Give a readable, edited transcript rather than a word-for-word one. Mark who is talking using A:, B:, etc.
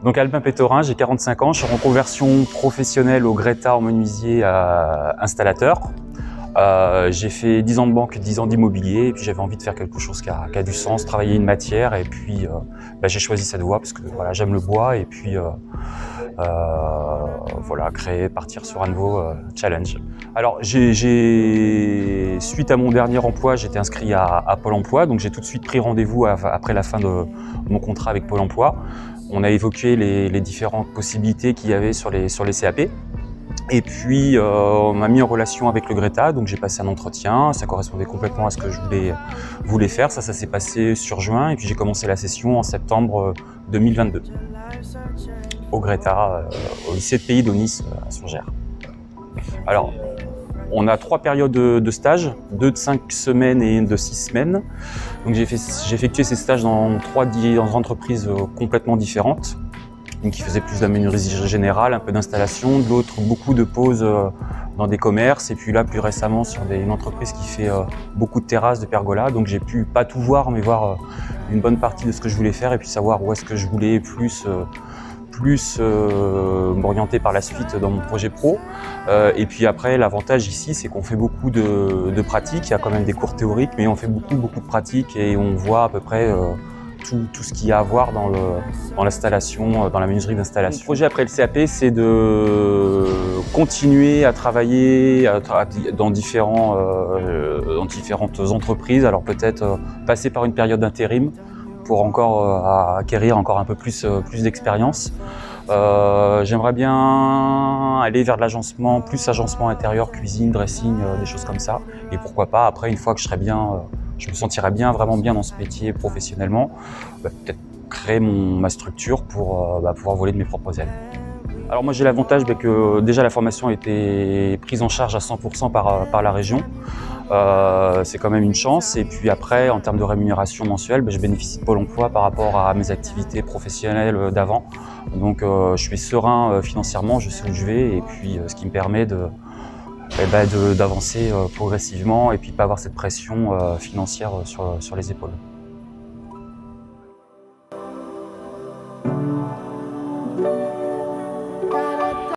A: Donc Albin Pétorin, j'ai 45 ans, je suis en reconversion professionnelle au Greta en menuisier installateur. J'ai fait 10 ans de banque, 10 ans d'immobilier, et puis j'avais envie de faire quelque chose qui a du sens, travailler une matière, et puis j'ai choisi cette voie parce que voilà, j'aime le bois, et puis voilà, créer, partir sur un nouveau challenge. Alors suite à mon dernier emploi, j'étais inscrit à Pôle emploi, donc j'ai tout de suite pris rendez-vous après la fin de mon contrat avec Pôle emploi. On a évoqué les différentes possibilités qu'il y avait sur les CAP. Et puis on m'a mis en relation avec le Greta, donc j'ai passé un entretien, ça correspondait complètement à ce que je voulais faire. Ça s'est passé sur juin, et puis j'ai commencé la session en septembre 2022 au Greta, au lycée de Pays d'Aunis à Surgères. Alors, on a 3 périodes de stage, 2 de 5 semaines et 1 de 6 semaines. Donc j'ai effectué ces stages dans 3 entreprises complètement différentes. Une qui faisait plus de la menuiserie générale, un peu d'installation, de l'autre beaucoup de pauses dans des commerces, et puis là plus récemment sur une entreprise qui fait beaucoup de terrasses, de pergolas. Donc j'ai pu pas tout voir, mais voir une bonne partie de ce que je voulais faire, et puis savoir où est-ce que je voulais plus m'orienter par la suite dans mon projet pro. Et puis après, l'avantage ici, c'est qu'on fait beaucoup de pratiques. Il y a quand même des cours théoriques, mais on fait beaucoup de pratiques, et on voit à peu près tout ce qu'il y a à voir dans l'installation, dans la menuiserie d'installation. Le projet après le CAP, c'est de continuer à travailler dans différentes entreprises. Alors peut-être passer par une période d'intérim pour encore acquérir encore un peu plus d'expérience. J'aimerais bien aller vers de l'agencement, plus agencement intérieur, cuisine, dressing, des choses comme ça. Et pourquoi pas, après, une fois que je serai bien, je me sentirai vraiment bien dans ce métier professionnellement, peut-être créer ma structure pour pouvoir voler de mes propres ailes. Alors moi j'ai l'avantage que déjà la formation a été prise en charge à 100% par la région. C'est quand même une chance, et puis après en termes de rémunération mensuelle, je bénéficie de Pôle emploi par rapport à mes activités professionnelles d'avant. Donc je suis serein financièrement, je sais où je vais, et puis ce qui me permet d'avancer progressivement, et puis pas avoir cette pression financière sur les épaules.